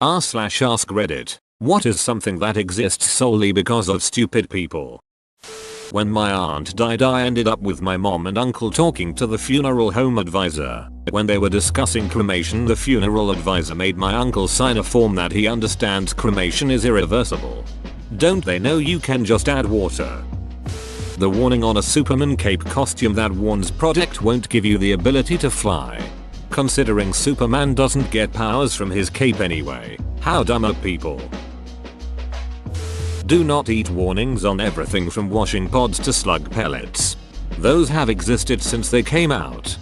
r/AskReddit. What is something that exists solely because of stupid people? When my aunt died, I ended up with my mom and uncle talking to the funeral home advisor. When they were discussing cremation, the funeral advisor made my uncle sign a form that he understands cremation is irreversible. Don't they know you can just add water? The warning on a Superman cape costume that warns product won't give you the ability to fly. Considering Superman doesn't get powers from his cape anyway. How dumb are people? Do not eat warnings on everything from washing pods to slug pellets. Those have existed since they came out.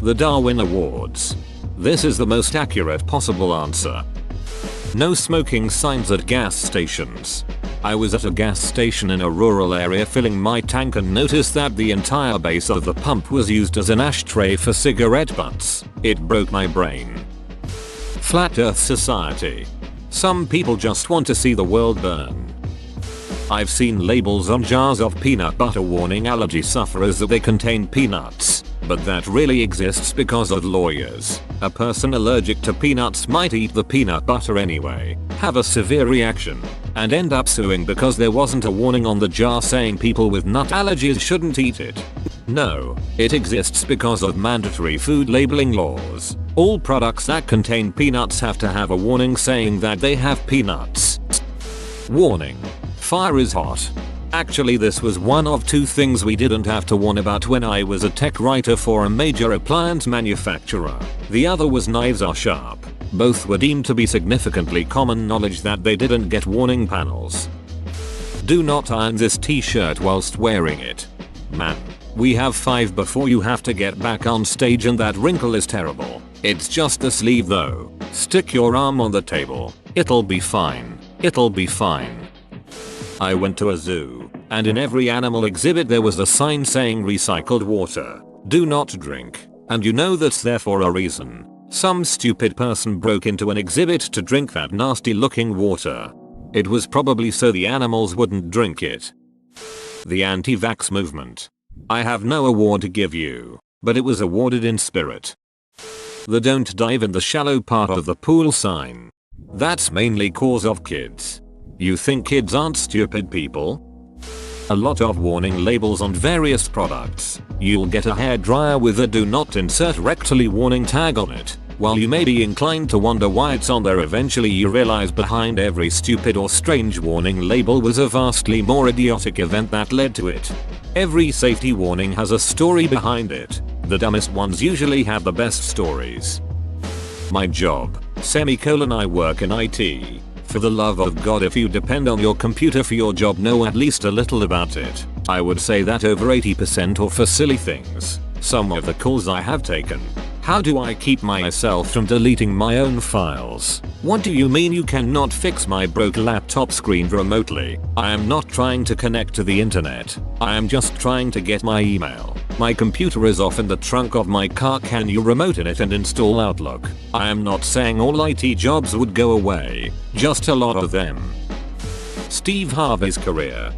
The Darwin Awards. This is the most accurate possible answer. No smoking signs at gas stations. I was at a gas station in a rural area filling my tank and noticed that the entire base of the pump was used as an ashtray for cigarette butts. It broke my brain. Flat Earth Society. Some people just want to see the world burn. I've seen labels on jars of peanut butter warning allergy sufferers that they contain peanuts, but that really exists because of lawyers. A person allergic to peanuts might eat the peanut butter anyway, have a severe reaction, and end up suing because there wasn't a warning on the jar saying people with nut allergies shouldn't eat it. No, it exists because of mandatory food labeling laws. All products that contain peanuts have to have a warning saying that they have peanuts. Warning. Fire is hot. Actually, this was one of two things we didn't have to warn about when I was a tech writer for a major appliance manufacturer. The other was knives are sharp. Both were deemed to be significantly common knowledge that they didn't get warning panels. Do not iron this t-shirt whilst wearing it. Man, we have 5 before you have to get back on stage and that wrinkle is terrible. It's just the sleeve though. Stick your arm on the table. It'll be fine. It'll be fine. I went to a zoo, and in every animal exhibit there was a sign saying recycled water. Do not drink. And you know that's there for a reason. Some stupid person broke into an exhibit to drink that nasty looking water. It was probably so the animals wouldn't drink it. The anti-vax movement. I have no award to give you, but it was awarded in spirit. The don't dive in the shallow part of the pool sign. That's mainly cause of kids. You think kids aren't stupid people? A lot of warning labels on various products. You'll get a hairdryer with a do not insert rectally warning tag on it. While you may be inclined to wonder why it's on there, eventually you realize behind every stupid or strange warning label was a vastly more idiotic event that led to it. Every safety warning has a story behind it. The dumbest ones usually have the best stories. My job, I work in IT. For the love of God, if you depend on your computer for your job, know at least a little about it. I would say that over 80% are for silly things. Some of the calls I have taken. How do I keep myself from deleting my own files? What do you mean you cannot fix my broke laptop screen remotely? I am not trying to connect to the internet. I am just trying to get my email. My computer is off in the trunk of my car. Can you remote in it and install Outlook? I am not saying all IT jobs would go away, just a lot of them. Steve Harvey's career.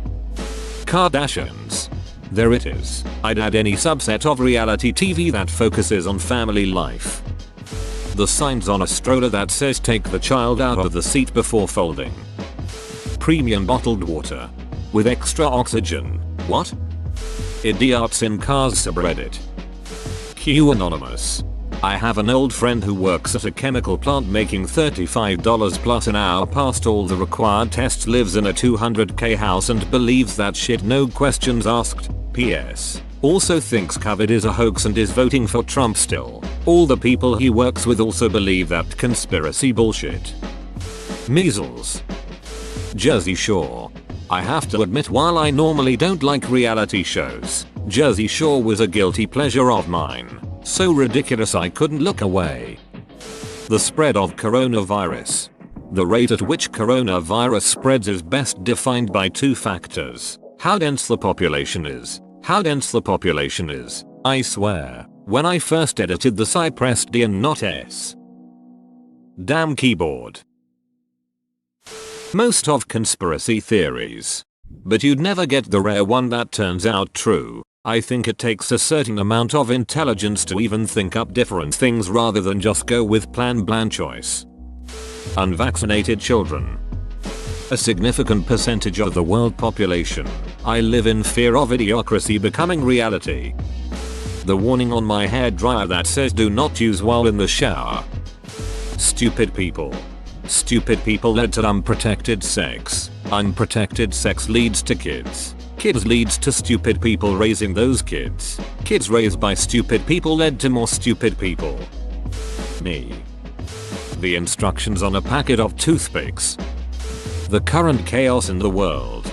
Kardashians. There it is. I'd add any subset of reality TV that focuses on family life. The signs on a stroller that says take the child out of the seat before folding. Premium bottled water. With extra oxygen. What? Idiots in cars subreddit. Q Anonymous. I have an old friend who works at a chemical plant making $35 plus an hour past all the required tests, lives in a $200K house and believes that shit, no questions asked. PS. Also thinks COVID is a hoax and is voting for Trump still. All the people he works with also believe that conspiracy bullshit. Measles. Jersey Shore. I have to admit, while I normally don't like reality shows, Jersey Shore was a guilty pleasure of mine. So ridiculous I couldn't look away. The spread of coronavirus. The rate at which coronavirus spreads is best defined by 2 factors. How dense the population is. How dense the population is. I swear, when I first edited this I pressed D and not S. Damn keyboard. Most of conspiracy theories. But you'd never get the rare one that turns out true. I think it takes a certain amount of intelligence to even think up different things rather than just go with plan bland choice. Unvaccinated children. A significant percentage of the world population. I live in fear of idiocracy becoming reality. The warning on my hair dryer that says do not use while in the shower. Stupid people. Stupid people led to unprotected sex. Unprotected sex leads to kids. Kids leads to stupid people raising those kids. Kids raised by stupid people led to more stupid people. Me. The instructions on a packet of toothpicks. The current chaos in the world.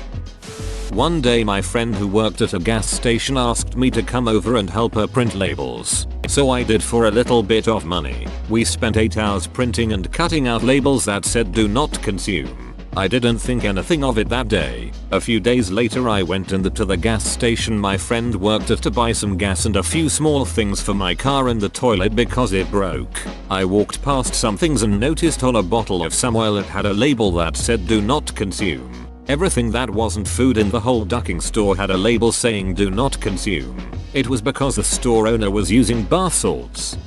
One day my friend who worked at a gas station asked me to come over and help her print labels. So I did for a little bit of money. We spent 8 hours printing and cutting out labels that said do not consume. I didn't think anything of it that day. A few days later I went to the gas station my friend worked at to buy some gas and a few small things for my car in the toilet because it broke. I walked past some things and noticed on a bottle of some oil it had a label that said do not consume. Everything that wasn't food in the whole ducking store had a label saying do not consume. It was because the store owner was using bath salts.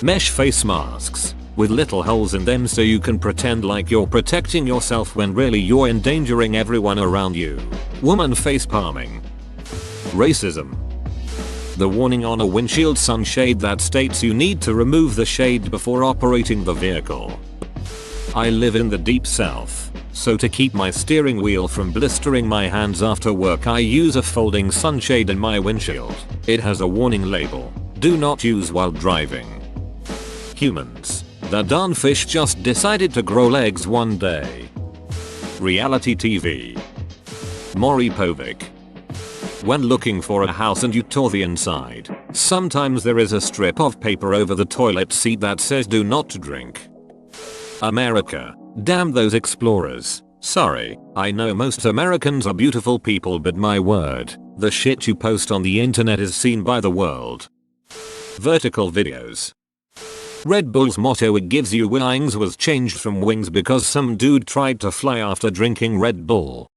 Mesh face masks. With little holes in them so you can pretend like you're protecting yourself when really you're endangering everyone around you. Woman face palming. Racism. The warning on a windshield sunshade that states you need to remove the shade before operating the vehicle. I live in the deep south, so to keep my steering wheel from blistering my hands after work I use a folding sunshade in my windshield. It has a warning label. Do not use while driving. Humans. The darn fish just decided to grow legs one day. Reality TV. Maury Povich. When looking for a house and you tour the inside, sometimes there is a strip of paper over the toilet seat that says do not drink. America. Damn those explorers. Sorry, I know most Americans are beautiful people but my word, the shit you post on the internet is seen by the world. Vertical videos. Red Bull's motto it gives you wings was changed from wings because some dude tried to fly after drinking Red Bull.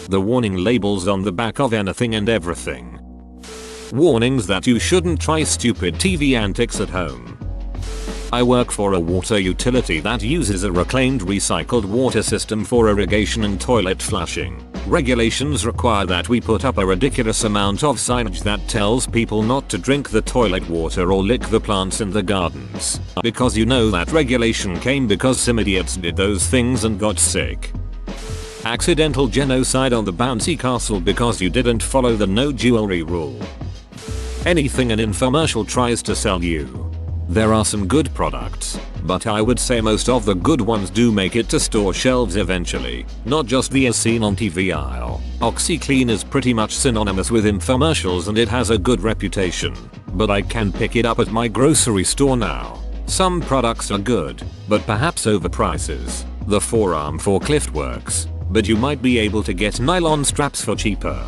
The warning labels on the back of anything and everything. Warnings that you shouldn't try stupid TV antics at home. I work for a water utility that uses a reclaimed recycled water system for irrigation and toilet flushing. Regulations require that we put up a ridiculous amount of signage that tells people not to drink the toilet water or lick the plants in the gardens. Because you know that regulation came because some idiots did those things and got sick. Accidental genocide on the bouncy castle because you didn't follow the no jewelry rule. Anything an infomercial tries to sell you. There are some good products, but I would say most of the good ones do make it to store shelves eventually, not just the as seen on TV aisle. OxyClean is pretty much synonymous with infomercials and it has a good reputation, but I can pick it up at my grocery store now. Some products are good, but perhaps overprices. The forearm forklift works, but you might be able to get nylon straps for cheaper.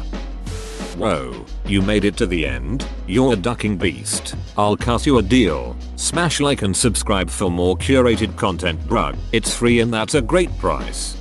Whoa, you made it to the end? You're a ducking beast. I'll cut you a deal. Smash like and subscribe for more curated content, bruh. It's free and that's a great price.